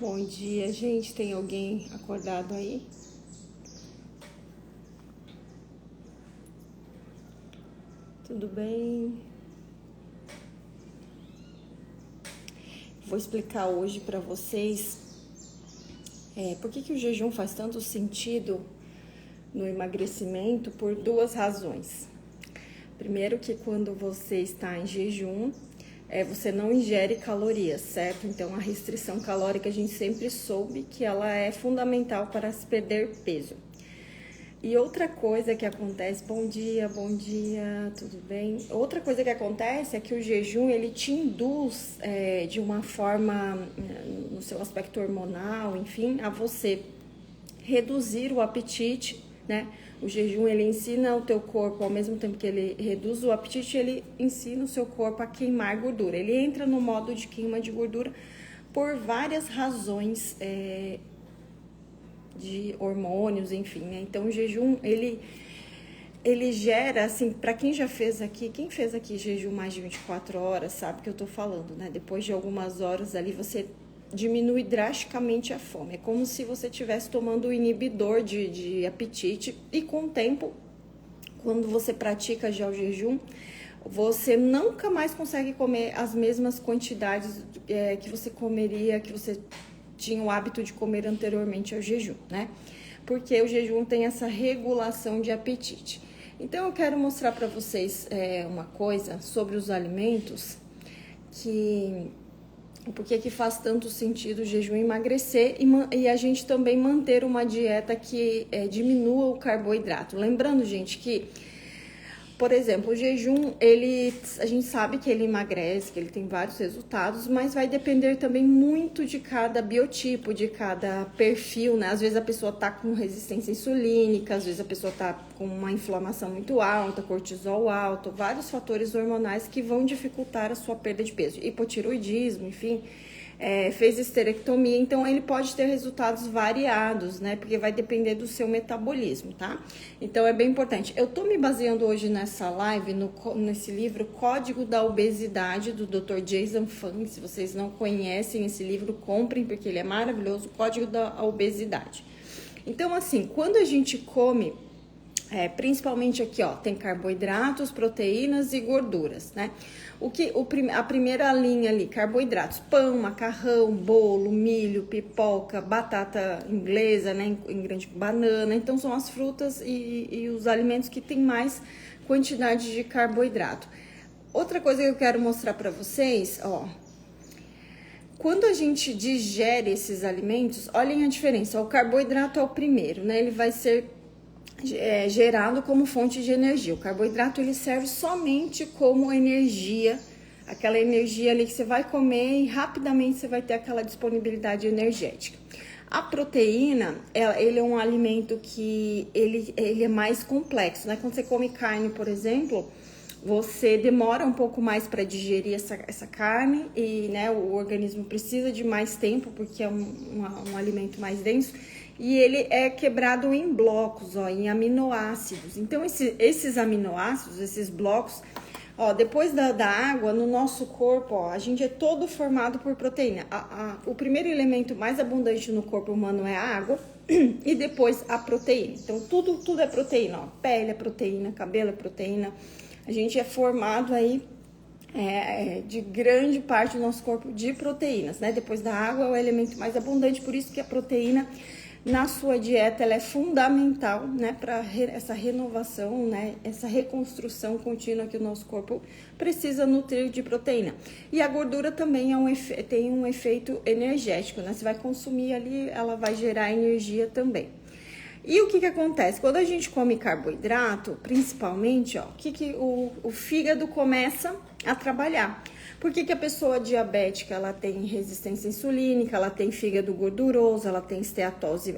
Bom dia, gente. Tem alguém acordado aí? Tudo bem? Vou explicar hoje para vocês por que o jejum faz tanto sentido no emagrecimento por duas razões. Primeiro, que quando você está em jejum, você não ingere calorias, certo? Então, a restrição calórica a gente sempre soube que ela é fundamental para se perder peso. E outra coisa que acontece, bom dia, tudo bem? Outra coisa que acontece é que o jejum, ele te induz de uma forma, no seu aspecto hormonal, enfim, a você reduzir o apetite, né? O jejum, ele ensina o teu corpo, ao mesmo tempo que ele reduz o apetite, ele ensina o seu corpo a queimar gordura. Ele entra no modo de queima de gordura por várias razões, de hormônios, enfim, né? Então o jejum, ele gera, assim, para quem já fez aqui, quem fez aqui jejum mais de 24 horas, sabe o que eu tô falando, né? Depois de algumas horas ali, você diminui drasticamente a fome. É como se você estivesse tomando um inibidor de apetite e com o tempo, quando você pratica já o jejum, você nunca mais consegue comer as mesmas quantidades que você comeria, que você tinha o hábito de comer anteriormente ao jejum, né? Porque o jejum tem essa regulação de apetite. Então eu quero mostrar para vocês uma coisa sobre os alimentos que porque que faz tanto sentido o jejum emagrecer e a gente também manter uma dieta que diminua o carboidrato. Lembrando, gente, que por exemplo, o jejum, a gente sabe que ele emagrece, que ele tem vários resultados, mas vai depender também muito de cada biotipo, de cada perfil, né? Às vezes a pessoa tá com resistência insulínica, às vezes a pessoa tá com uma inflamação muito alta, cortisol alto, vários fatores hormonais que vão dificultar a sua perda de peso. Hipotiroidismo, enfim, fez esterectomia, então ele pode ter resultados variados, né? Porque vai depender do seu metabolismo, tá? Então é bem importante. Eu tô me baseando hoje nessa live nesse livro Código da Obesidade, do Dr. Jason Fung. Se vocês não conhecem esse livro, comprem, porque ele é maravilhoso. Código da Obesidade. Então, assim, quando a gente come, principalmente aqui, ó, tem carboidratos, proteínas e gorduras, né? A primeira linha ali, carboidratos, pão, macarrão, bolo, milho, pipoca, batata inglesa, né, em grande banana. Então são as frutas e os alimentos que tem mais quantidade de carboidrato. Outra coisa que eu quero mostrar para vocês, ó, quando a gente digere esses alimentos, olhem a diferença. O carboidrato é o primeiro, né? Ele vai ser gerado como fonte de energia. O carboidrato, ele serve somente como energia, aquela energia ali que você vai comer e rapidamente você vai ter aquela disponibilidade energética. A proteína, ele é um alimento que ele é mais complexo, né? Quando você come carne, por exemplo, você demora um pouco mais para digerir essa carne e, né, o organismo precisa de mais tempo porque é um alimento mais denso. E ele é quebrado em blocos, ó, em aminoácidos. Então, esses aminoácidos, esses blocos, ó, depois da água, no nosso corpo, ó, a gente é todo formado por proteína. O primeiro elemento mais abundante no corpo humano é a água e depois a proteína. Então, tudo é proteína, ó. Pele é proteína, cabelo é proteína. A gente é formado aí de grande parte do nosso corpo de proteínas, né? Depois da água é o elemento mais abundante, por isso que a proteína na sua dieta ela é fundamental, né, para essa renovação, né, essa reconstrução contínua que o nosso corpo precisa nutrir de proteína. E a gordura também tem um efeito energético, né? Você vai consumir ali, ela vai gerar energia também. E o que acontece? Quando a gente come carboidrato, principalmente, ó, o fígado começa a trabalhar. Por que a pessoa diabética, ela tem resistência insulínica, ela tem fígado gorduroso, ela tem esteatose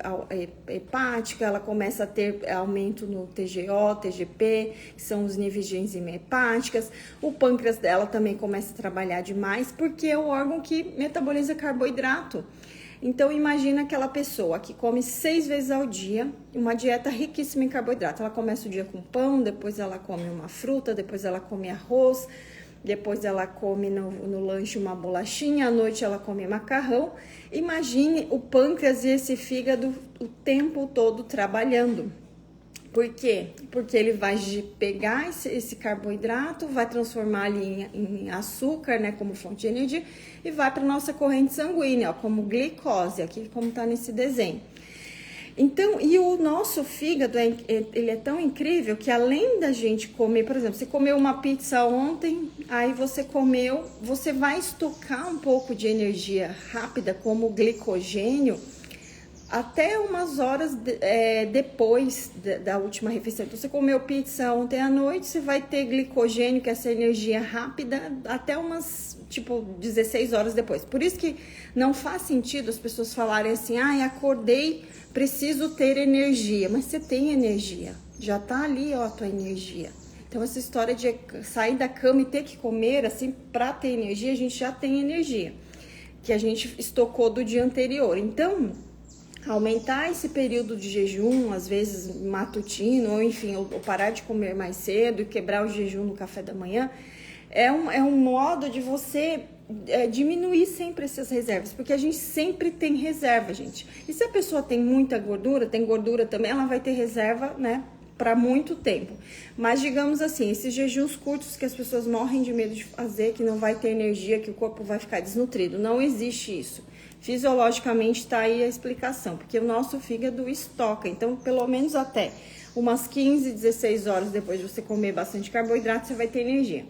hepática, ela começa a ter aumento no TGO, TGP, que são os níveis de enzima hepáticas. O pâncreas dela também começa a trabalhar demais, porque é o órgão que metaboliza carboidrato. Então, imagina aquela pessoa que come 6 vezes ao dia, uma dieta riquíssima em carboidrato. Ela começa o dia com pão, depois ela come uma fruta, depois ela come arroz, depois ela come no lanche uma bolachinha, à noite ela come macarrão. Imagine o pâncreas e esse fígado o tempo todo trabalhando. Por quê? Porque ele vai pegar esse carboidrato, vai transformar ali em açúcar, né, como fonte de energia, e vai para nossa corrente sanguínea, ó, como glicose, aqui como está nesse desenho. Então, e o nosso fígado, ele é tão incrível que além da gente comer, por exemplo, você comeu uma pizza ontem, aí você vai estocar um pouco de energia rápida, como glicogênio, até umas horas depois da última refeição. Então, você comeu pizza ontem à noite, você vai ter glicogênio, que é essa energia rápida, até umas, 16 horas depois. Por isso que não faz sentido as pessoas falarem assim, acordei, preciso ter energia. Mas você tem energia, já tá ali, ó, a tua energia. Então, essa história de sair da cama e ter que comer, assim, pra ter energia, a gente já tem energia, que a gente estocou do dia anterior. Então, aumentar esse período de jejum, às vezes matutino, ou enfim, ou parar de comer mais cedo e quebrar o jejum no café da manhã, é um modo de você diminuir sempre essas reservas, porque a gente sempre tem reserva, gente. E se a pessoa tem muita gordura, tem gordura também, ela vai ter reserva, né, para muito tempo. Mas digamos assim, esses jejuns curtos que as pessoas morrem de medo de fazer, que não vai ter energia, que o corpo vai ficar desnutrido, não existe isso. Fisiologicamente está aí a explicação, porque o nosso fígado estoca, então pelo menos até umas 15, 16 horas depois de você comer bastante carboidrato, você vai ter energia.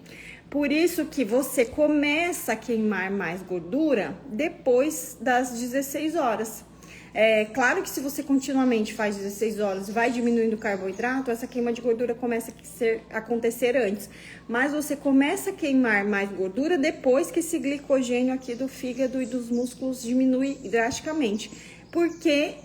Por isso que você começa a queimar mais gordura depois das 16 horas. É claro que se você continuamente faz 16 horas e vai diminuindo o carboidrato, essa queima de gordura começa a acontecer antes. Mas você começa a queimar mais gordura depois que esse glicogênio aqui do fígado e dos músculos diminui drasticamente.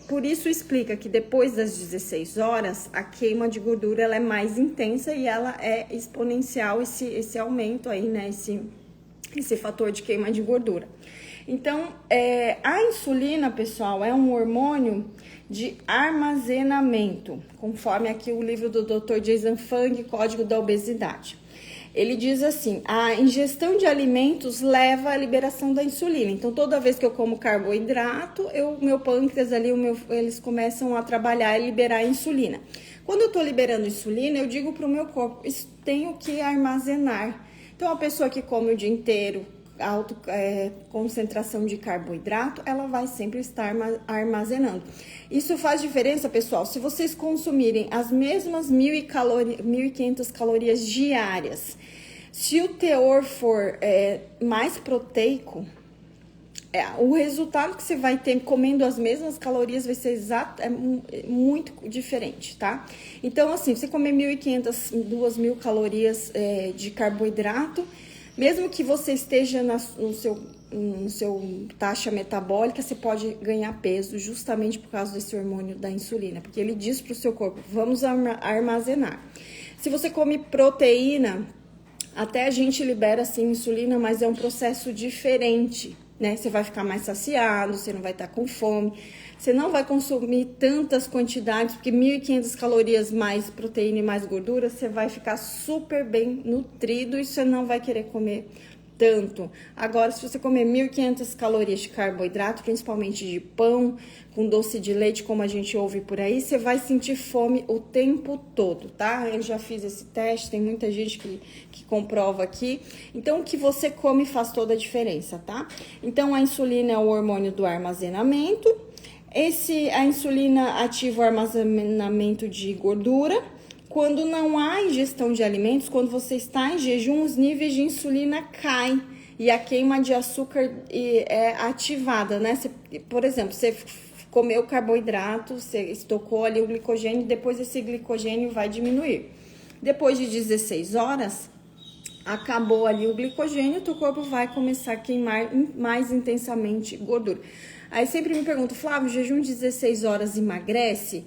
Por isso explica que depois das 16 horas, a queima de gordura ela é mais intensa e ela é exponencial, esse aumento aí, né? Esse fator de queima de gordura. Então, a insulina, pessoal, é um hormônio de armazenamento, conforme aqui o livro do Dr. Jason Fung, Código da Obesidade. Ele diz assim, a ingestão de alimentos leva à liberação da insulina. Então, toda vez que eu como carboidrato, meu pâncreas ali, eles começam a trabalhar e liberar a insulina. Quando eu tô liberando insulina, eu digo pro meu corpo, tenho que armazenar. Então, a pessoa que come o dia inteiro, alta concentração de carboidrato, ela vai sempre estar armazenando. Isso faz diferença, pessoal, se vocês consumirem as mesmas 1.500 calorias diárias, se o teor for mais proteico, o resultado que você vai ter comendo as mesmas calorias vai ser muito diferente, tá? Então, assim, você comer 1.500, 2.000 calorias de carboidrato, mesmo que você esteja no seu taxa metabólica, você pode ganhar peso justamente por causa desse hormônio da insulina, porque ele diz para o seu corpo, vamos armazenar. Se você come proteína, até a gente libera assim insulina, mas é um processo diferente, né? Você vai ficar mais saciado, você não vai estar com fome, você não vai consumir tantas quantidades, porque 1.500 calorias mais proteína e mais gordura, você vai ficar super bem nutrido e você não vai querer comer tanto. Agora, se você comer 1.500 calorias de carboidrato, principalmente de pão, com doce de leite, como a gente ouve por aí, você vai sentir fome o tempo todo, tá? Eu já fiz esse teste, tem muita gente que comprova aqui. Então, o que você come faz toda a diferença, tá? Então, a insulina é o hormônio do armazenamento. A insulina ativa o armazenamento de gordura. Quando não há ingestão de alimentos, quando você está em jejum, os níveis de insulina caem e a queima de açúcar é ativada, né? Por exemplo, você comeu carboidrato, você estocou ali o glicogênio, depois esse glicogênio vai diminuir. Depois de 16 horas, acabou ali o glicogênio, teu corpo vai começar a queimar mais intensamente gordura. Aí sempre me perguntam, Flávio, jejum de 16 horas emagrece?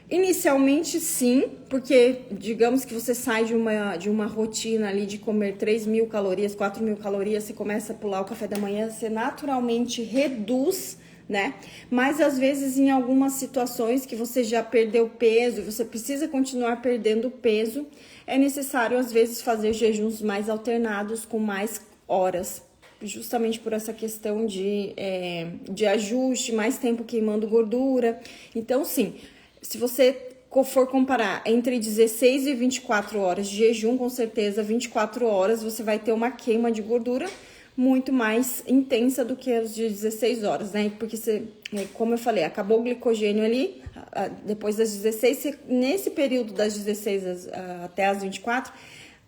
Inicialmente sim, porque digamos que você sai de uma rotina ali de comer 3.000 calorias, 4.000 calorias, você começa a pular o café da manhã, você naturalmente reduz, né? Mas às vezes em algumas situações que você já perdeu peso e você precisa continuar perdendo peso, é necessário às vezes fazer jejuns mais alternados com mais horas, justamente por essa questão de ajuste, mais tempo queimando gordura. Então sim, se você for comparar entre 16 e 24 horas de jejum, com certeza 24 horas você vai ter uma queima de gordura muito mais intensa do que as de 16 horas, né? Porque você, como eu falei, acabou o glicogênio ali, depois das 16, nesse período das 16 até as 24,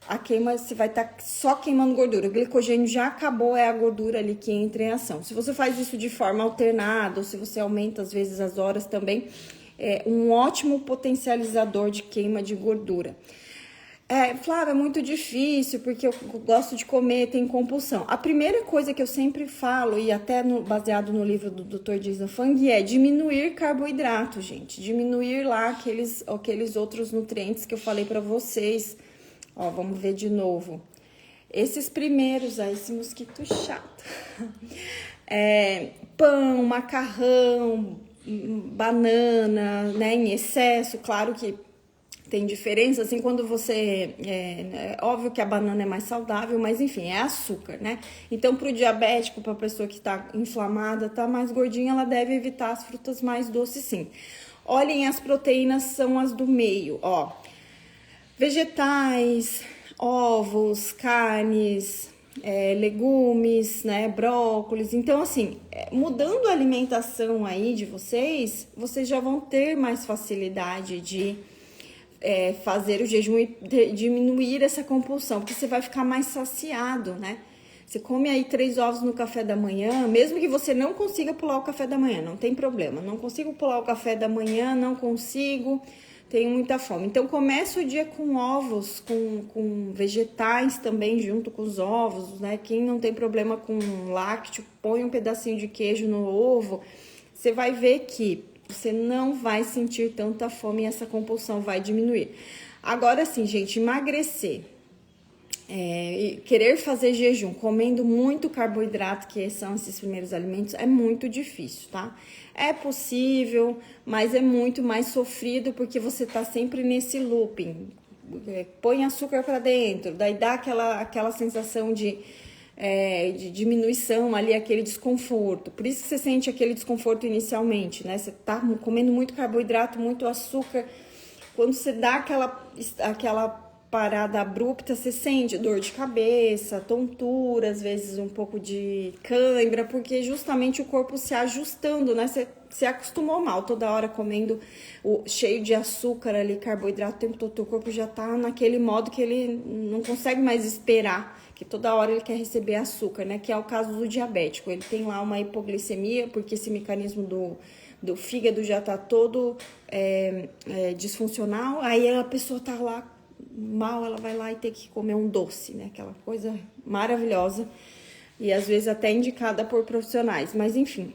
a queima você vai estar só queimando gordura. O glicogênio já acabou, é a gordura ali que entra em ação. Se você faz isso de forma alternada, ou se você aumenta às vezes as horas também, é um ótimo potencializador de queima de gordura. Flávia, é muito difícil, porque eu gosto de comer, tenho compulsão. A primeira coisa que eu sempre falo, e até baseado no livro do Dr. Jason Fung, é diminuir carboidrato, gente. Diminuir lá aqueles outros nutrientes que eu falei pra vocês. Ó, vamos ver de novo. Esses primeiros, esse mosquito chato. Pão, macarrão, banana, né, em excesso, claro que tem diferença, assim, quando você... É óbvio que a banana é mais saudável, mas enfim, é açúcar, né? Então, pro diabético, pra pessoa que tá inflamada, tá mais gordinha, ela deve evitar as frutas mais doces, sim. Olhem, as proteínas são as do meio, ó. Vegetais, ovos, carnes, legumes, né, brócolis. Então, assim, mudando a alimentação aí de vocês já vão ter mais facilidade de fazer o jejum e diminuir essa compulsão, porque você vai ficar mais saciado, né? Você come aí 3 ovos no café da manhã, mesmo que você não consiga pular o café da manhã, não tem problema. Não consigo pular o café da manhã, não consigo, tenho muita fome. Então, começa o dia com ovos, com vegetais também junto com os ovos, né? Quem não tem problema com lácteo, põe um pedacinho de queijo no ovo. Você vai ver que você não vai sentir tanta fome e essa compulsão vai diminuir. Agora sim, gente, emagrecer, querer fazer jejum, comendo muito carboidrato, que são esses primeiros alimentos, é muito difícil, tá? É possível, mas é muito mais sofrido porque você tá sempre nesse looping. Põe açúcar para dentro, daí dá aquela sensação de diminuição ali, aquele desconforto. Por isso que você sente aquele desconforto inicialmente, né? Você tá comendo muito carboidrato, muito açúcar. Quando você dá aquela parada abrupta, você sente dor de cabeça, tontura, às vezes um pouco de cãibra, porque justamente o corpo se ajustando, né? Você acostumou mal, toda hora comendo cheio de açúcar ali, carboidrato o tempo todo, o corpo já tá naquele modo que ele não consegue mais esperar, que toda hora ele quer receber açúcar, né? Que é o caso do diabético. Ele tem lá uma hipoglicemia, porque esse mecanismo do fígado já tá todo disfuncional. Aí a pessoa tá lá mal, ela vai lá e tem que comer um doce, né? Aquela coisa maravilhosa. E às vezes até indicada por profissionais. Mas enfim,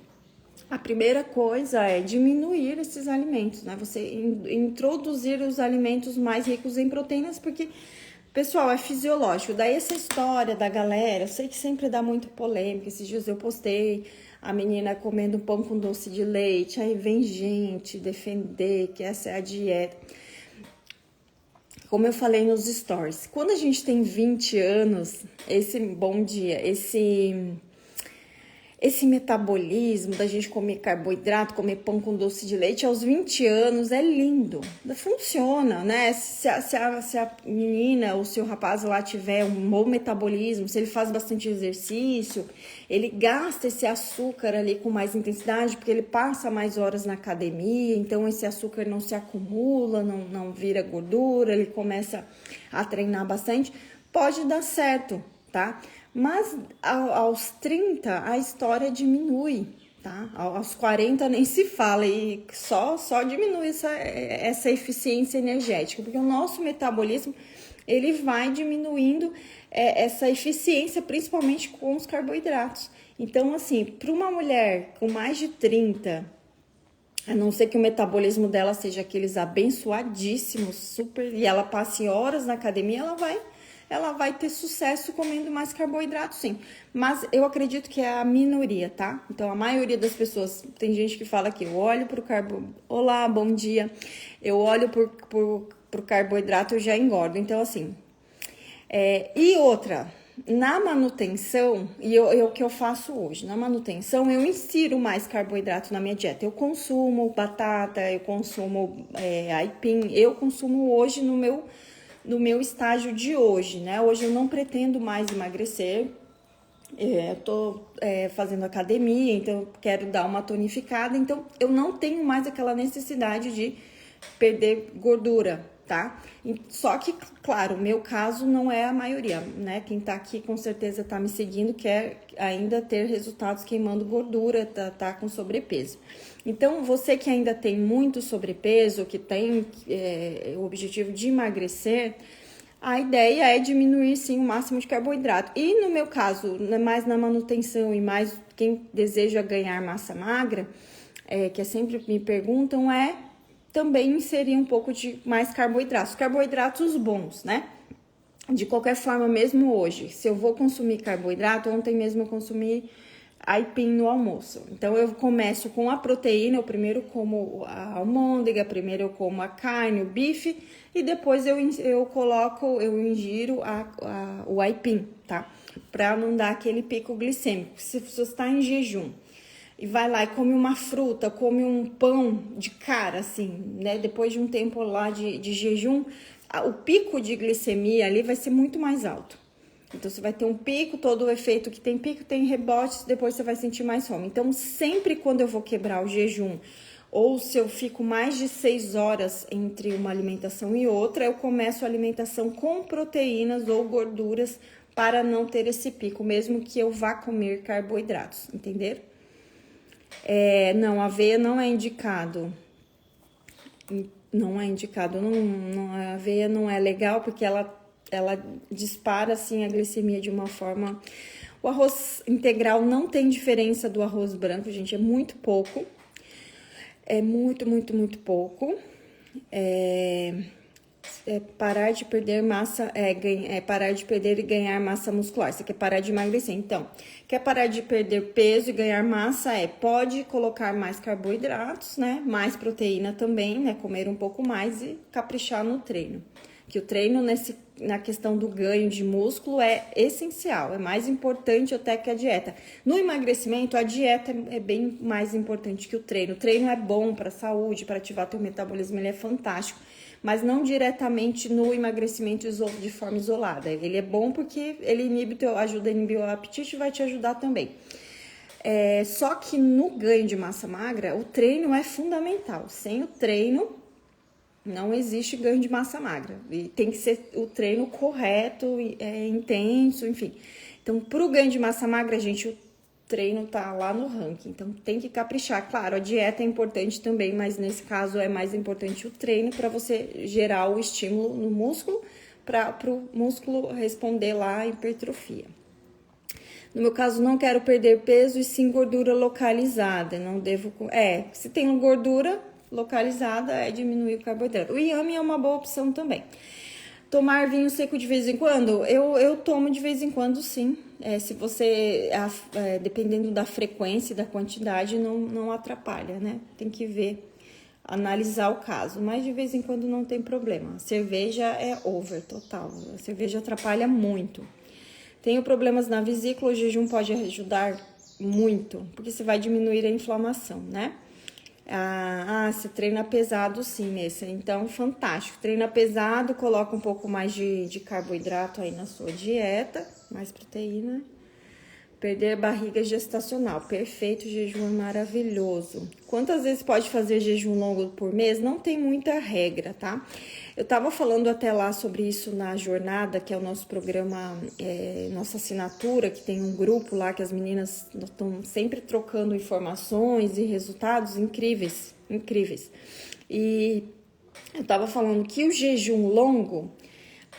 a primeira coisa é diminuir esses alimentos, né? Você introduzir os alimentos mais ricos em proteínas, porque... Pessoal, é fisiológico. Daí essa história da galera, eu sei que sempre dá muito polêmica. Esses dias eu postei a menina comendo pão com doce de leite. Aí vem gente defender que essa é a dieta. Como eu falei nos stories, quando a gente tem 20 anos, esse metabolismo da gente comer carboidrato, comer pão com doce de leite aos 20 anos é lindo, funciona, né? Se a menina ou se o rapaz lá tiver um bom metabolismo, se ele faz bastante exercício, ele gasta esse açúcar ali com mais intensidade, porque ele passa mais horas na academia, então esse açúcar não se acumula, não vira gordura, ele começa a treinar bastante, pode dar certo, tá? Mas aos 30 a história diminui, tá? Aos 40 nem se fala e só diminui essa eficiência energética, porque o nosso metabolismo ele vai diminuindo essa eficiência, principalmente com os carboidratos. Então, assim, para uma mulher com mais de 30, a não ser que o metabolismo dela seja aqueles abençoadíssimos, super, e ela passe horas na academia, ela ela vai ter sucesso comendo mais carboidrato, sim. Mas eu acredito que é a minoria, tá? Então, a maioria das pessoas, tem gente que fala que eu olho pro carboidrato, olá, bom dia, eu olho pro carboidrato, eu já engordo. Então, assim, e outra, na manutenção, o que eu faço hoje, na manutenção, eu insiro mais carboidrato na minha dieta. Eu consumo batata, eu consumo aipim, eu consumo hoje no meu estágio de hoje, né? Hoje eu não pretendo mais emagrecer, eu tô fazendo academia, então eu quero dar uma tonificada, então eu não tenho mais aquela necessidade de perder gordura, tá? Só que, claro, o meu caso não é a maioria, né? Quem tá aqui com certeza tá me seguindo, quer ainda ter resultados queimando gordura, tá com sobrepeso. Então, você que ainda tem muito sobrepeso, que tem o objetivo de emagrecer, a ideia é diminuir, sim, o máximo de carboidrato. E no meu caso, mais na manutenção e mais quem deseja ganhar massa magra, que sempre me perguntam, também inserir um pouco de mais carboidratos. Carboidratos bons, né? De qualquer forma, mesmo hoje, se eu vou consumir carboidrato, ontem mesmo eu consumi aipim no almoço. Então, eu começo com a proteína, eu primeiro como a almôndega, primeiro eu como a carne, o bife, e depois eu ingiro o aipim, tá? Pra não dar aquele pico glicêmico. Se você está em jejum e vai lá e come uma fruta, come um pão de cara, assim, né? Depois de um tempo lá de jejum, o pico de glicemia ali vai ser muito mais alto. Então, você vai ter um pico, todo o efeito que tem pico, tem rebotes, depois você vai sentir mais fome. Então, sempre quando eu vou quebrar o jejum, ou se eu fico mais de 6 horas entre uma alimentação e outra, eu começo a alimentação com proteínas ou gorduras para não ter esse pico, mesmo que eu vá comer carboidratos, entenderam? Não, aveia não é indicado. Não é indicado. A aveia não é legal porque ela dispara, assim, a glicemia de uma forma... O arroz integral não tem diferença do arroz branco, gente, é muito pouco. É muito, muito, muito pouco. Parar de perder massa, parar de perder e ganhar massa muscular. Você quer parar de emagrecer, então, quer parar de perder peso e ganhar massa, pode colocar mais carboidratos, né, mais proteína também, né, comer um pouco mais e caprichar no treino. Que o treino na questão do ganho de músculo é essencial, é mais importante até que a dieta. No emagrecimento, a dieta é bem mais importante que o treino. O treino é bom para a saúde, para ativar teu metabolismo, ele é fantástico, mas não diretamente no emagrecimento de forma isolada. Ele é bom porque ele ajuda a inibir o apetite e vai te ajudar também. Só que no ganho de massa magra, o treino é fundamental. Sem o treino, não existe ganho de massa magra. E tem que ser o treino correto, intenso, enfim. Então, para o ganho de massa magra, gente, o treino tá lá no ranking. Então, tem que caprichar. Claro, a dieta é importante também, mas nesse caso é mais importante o treino para você gerar o estímulo no músculo, para o músculo responder lá à hipertrofia. No meu caso, não quero perder peso e sim gordura localizada. Não devo... se tem gordura localizada, diminuir o carboidrato. O inhame é uma boa opção também. Tomar vinho seco de vez em quando? Eu tomo de vez em quando, sim. Se você, dependendo da frequência e da quantidade, não atrapalha, né? Tem que ver, analisar o caso. Mas de vez em quando não tem problema. A cerveja é over, total. A cerveja atrapalha muito. Tenho problemas na vesícula, o jejum pode ajudar muito, porque você vai diminuir a inflamação, né? Você treina pesado, sim, então fantástico. Treina pesado, coloca um pouco mais de carboidrato aí na sua dieta, mais proteína. Perder barriga gestacional, perfeito, jejum é maravilhoso. Quantas vezes pode fazer jejum longo por mês? Não tem muita regra, tá? Eu tava falando até lá sobre isso na jornada, que é o nosso programa, nossa assinatura, que tem um grupo lá que as meninas estão sempre trocando informações e resultados incríveis, incríveis. E eu tava falando que o jejum longo,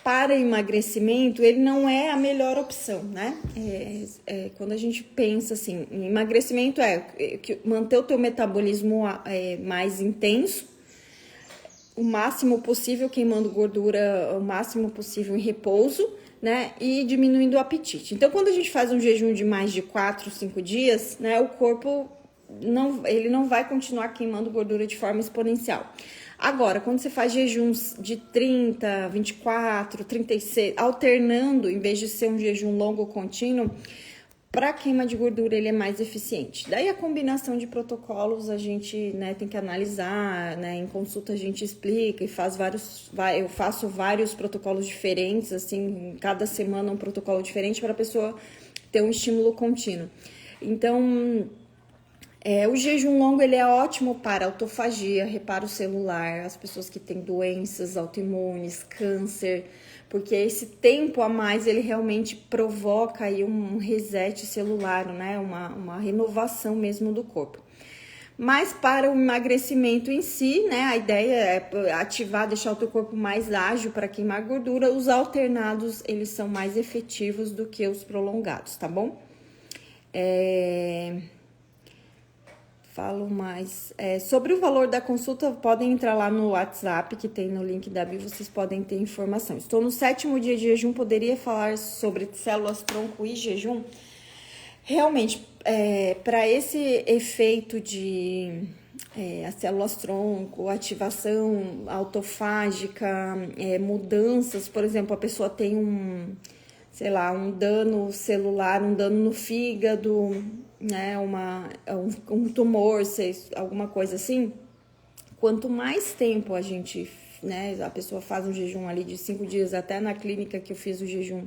para emagrecimento, ele não é a melhor opção, né? Quando a gente pensa assim, em emagrecimento manter o teu metabolismo mais intenso, o máximo possível queimando gordura, o máximo possível em repouso, né? E diminuindo o apetite. Então, quando a gente faz um jejum de mais de 4, 5 dias, né? O corpo ele não vai continuar queimando gordura de forma exponencial. Agora, quando você faz jejuns de 30, 24, 36, alternando, em vez de ser um jejum longo contínuo, para queima de gordura ele é mais eficiente. Daí a combinação de protocolos a gente, né, tem que analisar, né, em consulta a gente explica e eu faço vários protocolos diferentes, assim, cada semana um protocolo diferente para a pessoa ter um estímulo contínuo. Então, o jejum longo ele é ótimo para autofagia, reparo celular, as pessoas que têm doenças autoimunes, câncer, porque esse tempo a mais ele realmente provoca aí um reset celular, né? Uma renovação mesmo do corpo. Mas para o emagrecimento em si, né? A ideia é ativar, deixar o teu corpo mais ágil para queimar gordura. Os alternados eles são mais efetivos do que os prolongados, tá bom? Falo mais. Sobre o valor da consulta, podem entrar lá no WhatsApp, que tem no link da bio, vocês podem ter informação. Estou no 7º dia de jejum, poderia falar sobre células-tronco e jejum? Realmente, para esse efeito de as células-tronco, ativação autofágica, mudanças, por exemplo, a pessoa tem um dano celular, um dano no fígado, né, um tumor, alguma coisa assim. Quanto mais tempo a gente, né, a pessoa faz um jejum ali de 5 dias, até na clínica que eu fiz o jejum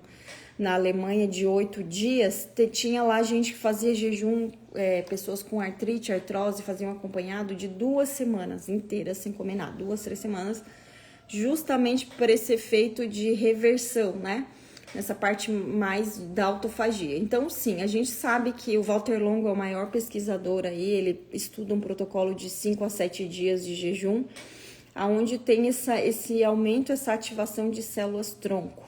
na Alemanha de 8 dias, tinha lá gente que fazia jejum, pessoas com artrite, artrose, faziam acompanhado de 2 semanas inteiras sem comer nada, 2, 3 semanas, justamente por esse efeito de reversão, né? Nessa parte mais da autofagia. Então, sim, a gente sabe que o Walter Longo é o maior pesquisador aí, ele estuda um protocolo de 5 a 7 dias de jejum, onde tem esse aumento, essa ativação de células-tronco,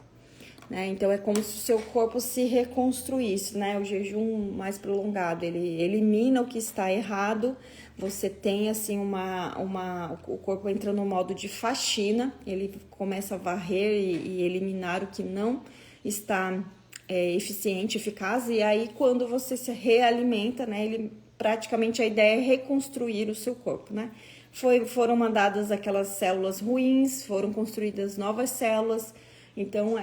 né? Então, é como se o seu corpo se reconstruísse, né? O jejum mais prolongado, ele elimina o que está errado, você tem, assim, o corpo entra no modo de faxina, ele começa a varrer e eliminar o que não está eficiente, eficaz, e aí quando você se realimenta, né, praticamente a ideia é reconstruir o seu corpo, né? Foram mandadas aquelas células ruins, foram construídas novas células, então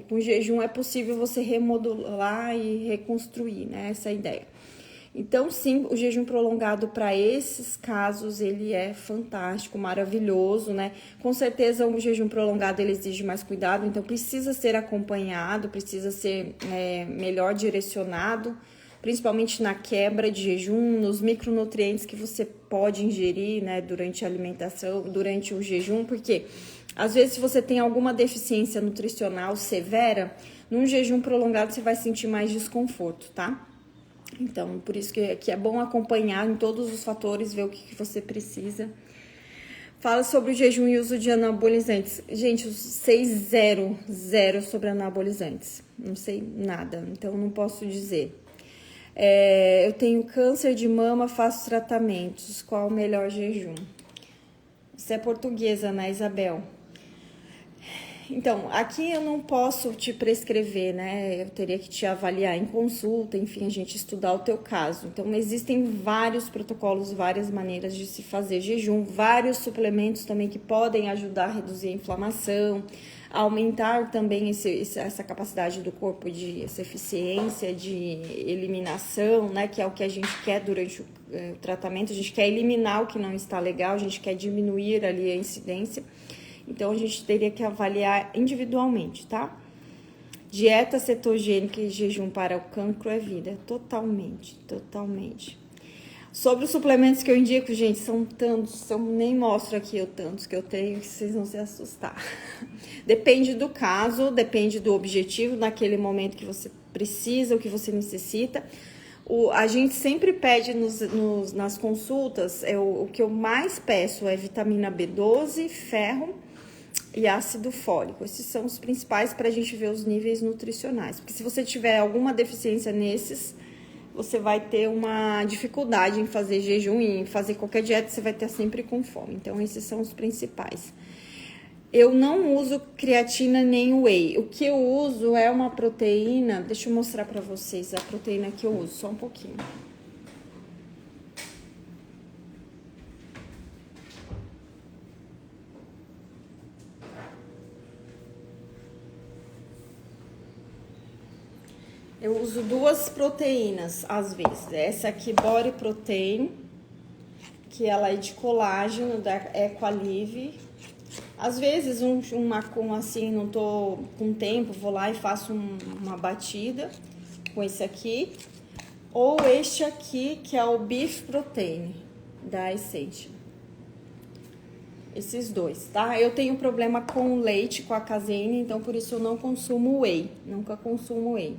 com jejum é possível você remodular e reconstruir, né, essa ideia. Então, sim, o jejum prolongado para esses casos, ele é fantástico, maravilhoso, né? Com certeza, o jejum prolongado, ele exige mais cuidado, então precisa ser acompanhado, precisa ser melhor direcionado, principalmente na quebra de jejum, nos micronutrientes que você pode ingerir, né, durante a alimentação, durante o jejum, porque às vezes se você tem alguma deficiência nutricional severa, num jejum prolongado você vai sentir mais desconforto, tá? Então, por isso que é bom acompanhar em todos os fatores, ver o que você precisa. Fala sobre o jejum e uso de anabolizantes. Gente, eu sei zero sobre anabolizantes. Não sei nada, então não posso dizer. Eu tenho câncer de mama, faço tratamentos. Qual o melhor jejum? Você é portuguesa, né, Isabel? Então, aqui eu não posso te prescrever, né? Eu teria que te avaliar em consulta, enfim, a gente estudar o teu caso. Então, existem vários protocolos, várias maneiras de se fazer jejum, vários suplementos também que podem ajudar a reduzir a inflamação, aumentar também essa capacidade do corpo essa eficiência de eliminação, né? Que é o que a gente quer durante o tratamento, a gente quer eliminar o que não está legal, a gente quer diminuir ali a incidência. Então, a gente teria que avaliar individualmente, tá? Dieta cetogênica e jejum para o cancro é vida. Totalmente. Sobre os suplementos que eu indico, gente, são tantos, eu nem mostro aqui tantos que eu tenho, que vocês vão se assustar. Depende do caso, depende do objetivo, naquele momento que você precisa, o que você necessita. A gente sempre pede nas consultas, o que eu mais peço é vitamina B12, ferro e ácido fólico. Esses são os principais para a gente ver os níveis nutricionais. Porque se você tiver alguma deficiência nesses, você vai ter uma dificuldade em fazer jejum e em fazer qualquer dieta, você vai estar sempre com fome. Então, esses são os principais. Eu não uso creatina nem whey. O que eu uso é uma proteína. Deixa eu mostrar pra vocês a proteína que eu uso, só um pouquinho. Eu uso duas proteínas, às vezes. Essa aqui, Body Protein, que ela é de colágeno, da Equalive. Às vezes, assim, não tô com tempo, vou lá e faço uma batida com esse aqui. Ou este aqui, que é o Beef Protein, da Essential. Esses dois, tá? Eu tenho problema com leite, com a caseína, então por isso eu não consumo whey. Nunca consumo whey.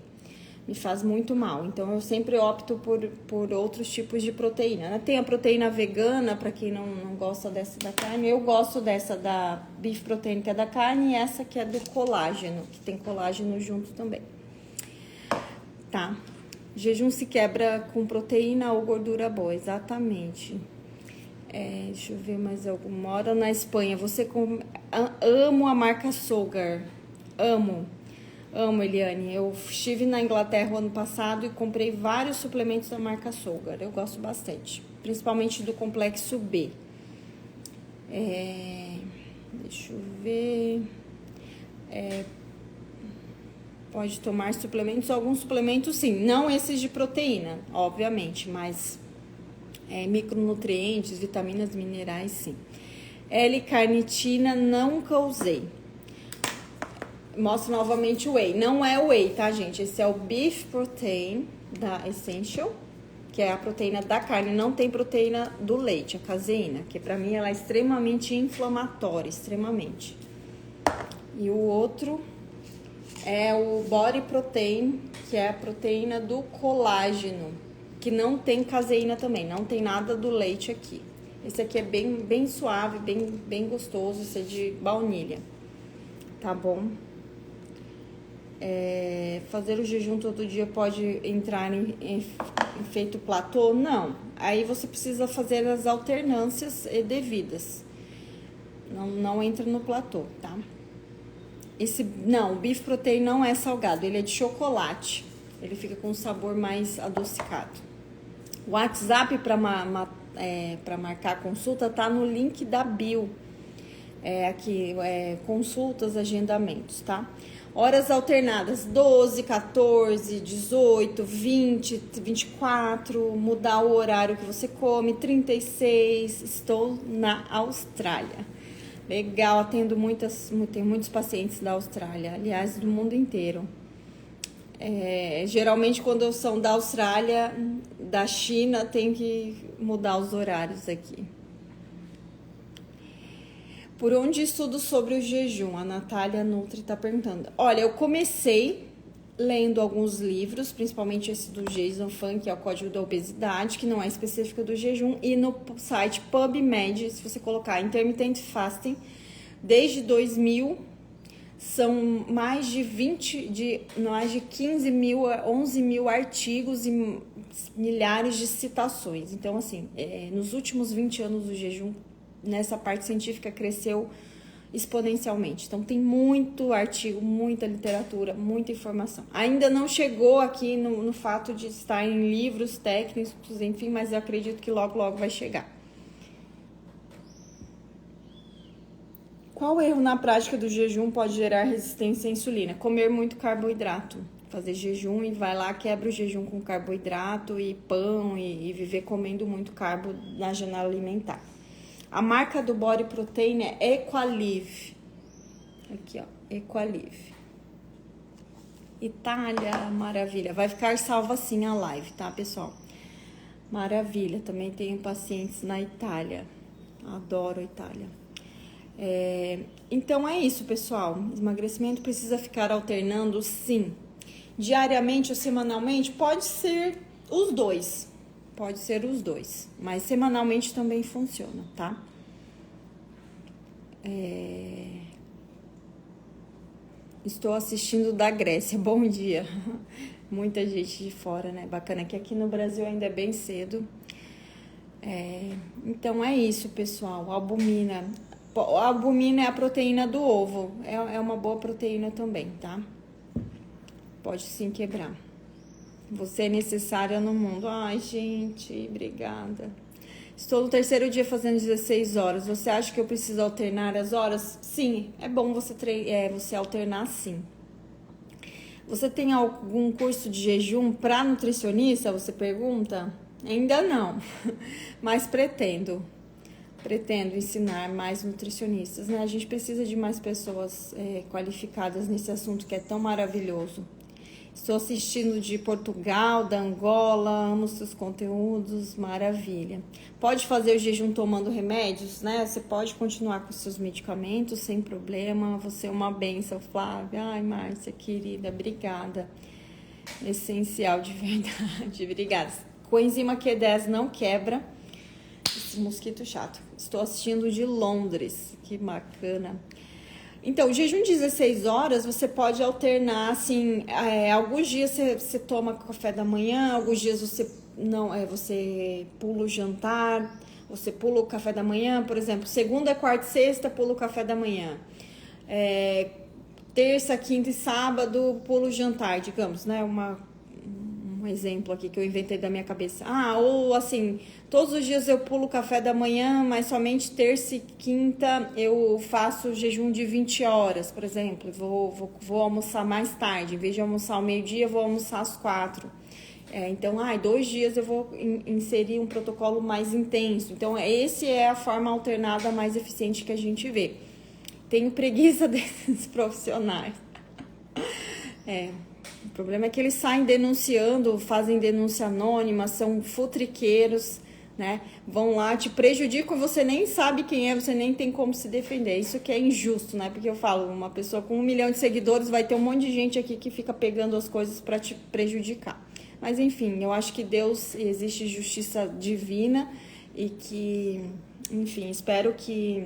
Me faz muito mal. Então eu sempre opto por outros tipos de proteína, né? Tem a proteína vegana, para quem não gosta dessa da carne. Eu gosto dessa da Beef Protein, que é da carne, e essa que é do colágeno, que tem colágeno junto também. Tá? Jejum se quebra com proteína ou gordura boa, exatamente. Deixa eu ver mais alguma. Mora na Espanha. Amo a marca Solgar. Amo, Eliane. Eu estive na Inglaterra o ano passado e comprei vários suplementos da marca Solgar. Eu gosto bastante, principalmente do complexo B. Deixa eu ver. Pode tomar suplementos, alguns suplementos sim, não esses de proteína, obviamente, mas micronutrientes, vitaminas, minerais, sim. L-carnitina nunca usei. Mostro novamente o whey. Não é o whey, tá, gente? Esse é o Beef Protein da Essential, que é a proteína da carne. Não tem proteína do leite, a caseína, que pra mim ela é extremamente inflamatória, extremamente. E o outro é o Body Protein, que é a proteína do colágeno, que não tem caseína também, não tem nada do leite aqui. Esse aqui é bem suave, bem gostoso, esse é de baunilha, tá bom? Fazer o jejum todo dia pode entrar em efeito platô? Não. Aí você precisa fazer as alternâncias devidas. Não entra no platô, tá? O Beef Protein não é salgado, ele é de chocolate. Ele fica com um sabor mais adocicado. O WhatsApp para marcar a consulta tá no link da bio. Aqui, consultas, agendamentos, tá? Horas alternadas, 12, 14, 18, 20, 24, mudar o horário que você come, 36, estou na Austrália. Legal, atendo tem muitos pacientes da Austrália, aliás, do mundo inteiro. Geralmente quando são da Austrália, da China, tem que mudar os horários aqui. Por onde estudo sobre o jejum? A Natália Nutri está perguntando. Olha, eu comecei lendo alguns livros, principalmente esse do Jason Fung, que é o Código da Obesidade, que não é específico do jejum, e no site PubMed, se você colocar Intermittent Fasting, desde 2000, são mais de 15 mil, 11 mil artigos e milhares de citações. Então, assim, nos últimos 20 anos do jejum, nessa parte científica cresceu exponencialmente. Então tem muito artigo, muita literatura, muita informação. Ainda não chegou aqui no fato de estar em livros técnicos, enfim, mas eu acredito que logo vai chegar. Qual erro na prática do jejum pode gerar resistência à insulina? Comer muito carboidrato. Fazer jejum e vai lá, quebra o jejum com carboidrato e pão e viver comendo muito carbo na janela alimentar. A marca do Body Protein é Equalive. Aqui, ó, Equalive. Itália, maravilha. Vai ficar salva assim a live, tá, pessoal? Maravilha. Também tenho pacientes na Itália. Adoro a Itália. Então é isso, pessoal. Emagrecimento precisa ficar alternando, sim. Diariamente ou semanalmente? Pode ser os dois. Pode ser os dois, mas semanalmente também funciona, tá? Estou assistindo da Grécia. Bom dia. Muita gente de fora, né? Bacana que aqui no Brasil ainda é bem cedo. Então é isso, pessoal. Albumina. A albumina é a proteína do ovo. É uma boa proteína também, tá? Pode sim quebrar. Você é necessária no mundo. Ai, gente, obrigada. Estou no terceiro dia fazendo 16 horas. Você acha que eu preciso alternar as horas? Sim, é bom você alternar, sim. Você tem algum curso de jejum para nutricionista? Você pergunta? Ainda não, mas pretendo ensinar mais nutricionistas, né? A gente precisa de mais pessoas qualificadas nesse assunto que é tão maravilhoso. Estou assistindo de Portugal, da Angola, amo seus conteúdos, maravilha. Pode fazer o jejum tomando remédios, né? Você pode continuar com seus medicamentos sem problema. Você é uma bênção, Flávia. Ai, Márcia, querida, obrigada. Essencial de verdade, obrigada. Coenzima Q10 não quebra. Esse mosquito chato. Estou assistindo de Londres, que bacana. Então, o jejum de 16 horas, você pode alternar, assim, alguns dias você toma café da manhã, alguns dias você pula o jantar, você pula o café da manhã, por exemplo, segunda, quarta e sexta, pula o café da manhã. Terça, quinta e sábado, pula o jantar, digamos, né? Um exemplo aqui que eu inventei da minha cabeça. Ou assim, todos os dias eu pulo o café da manhã, mas somente terça e quinta eu faço jejum de 20 horas, por exemplo. Vou almoçar mais tarde. Em vez de almoçar ao meio-dia, eu vou almoçar às 4. Então, 2 dias eu vou inserir um protocolo mais intenso. Então, essa é a forma alternada mais eficiente que a gente vê. Tenho preguiça desses profissionais. O problema é que eles saem denunciando, fazem denúncia anônima, são futriqueiros, né? Vão lá, te prejudicam, você nem sabe quem é, você nem tem como se defender. Isso que é injusto, né? Porque eu falo, uma pessoa com 1 milhão de seguidores vai ter um monte de gente aqui que fica pegando as coisas para te prejudicar. Mas enfim, eu acho que Deus, existe justiça divina e que, enfim, espero que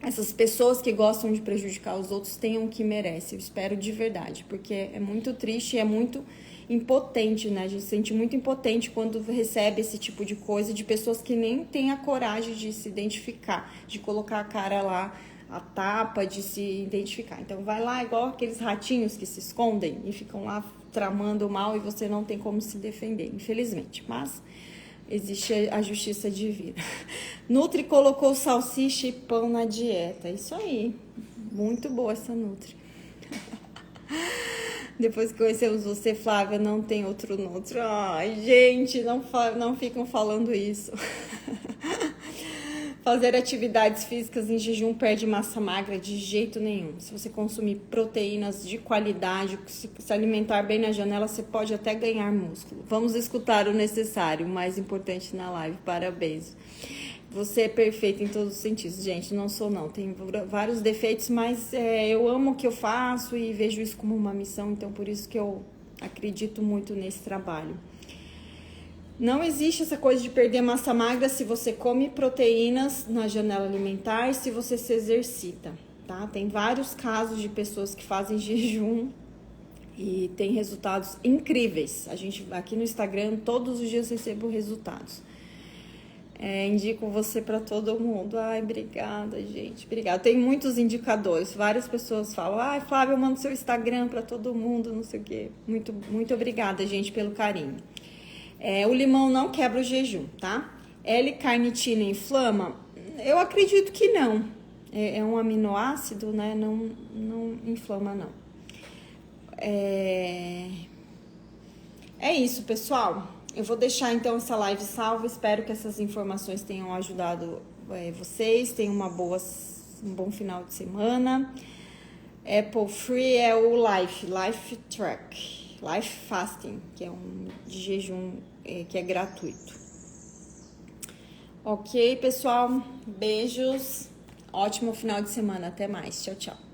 essas pessoas que gostam de prejudicar os outros tenham o que merecem. Eu espero de verdade, porque é muito triste e é muito impotente, né? A gente se sente muito impotente quando recebe esse tipo de coisa de pessoas que nem têm a coragem de se identificar, de colocar a cara lá, a tapa, de se identificar. Então vai lá igual aqueles ratinhos que se escondem e ficam lá tramando o mal e você não tem como se defender, infelizmente. Mas existe a justiça divina. Nutri colocou salsicha e pão na dieta. Isso aí. Muito boa essa Nutri. Depois que conhecemos você, Flávia, não tem outro Nutri. Ai, gente, não ficam falando isso. Fazer atividades físicas em jejum perde massa magra de jeito nenhum. Se você consumir proteínas de qualidade, se alimentar bem na janela, você pode até ganhar músculo. Vamos escutar o necessário, o mais importante na live. Parabéns. Você é perfeita em todos os sentidos. Gente, não sou não. Tenho vários defeitos, mas eu amo o que eu faço e vejo isso como uma missão. Então, por isso que eu acredito muito nesse trabalho. Não existe essa coisa de perder massa magra se você come proteínas na janela alimentar e se você se exercita, tá? Tem vários casos de pessoas que fazem jejum e tem resultados incríveis. A gente aqui no Instagram todos os dias recebo resultados. Indico você para todo mundo. Ai, obrigada, gente. Obrigada. Tem muitos indicadores. Várias pessoas falam: ai, Flávia, eu mando seu Instagram para todo mundo, não sei o quê. Muito, muito obrigada, gente, pelo carinho. O limão não quebra o jejum, tá? L-carnitina inflama? Eu acredito que não. É um aminoácido, né? Não inflama, não. É isso, pessoal. Eu vou deixar, então, essa live salva. Espero que essas informações tenham ajudado vocês. Tenham um bom final de semana. Apple Free é o Life Track. Life Fasting, que é um de jejum que é gratuito. Ok, pessoal? Beijos. Ótimo final de semana. Até mais. Tchau, tchau.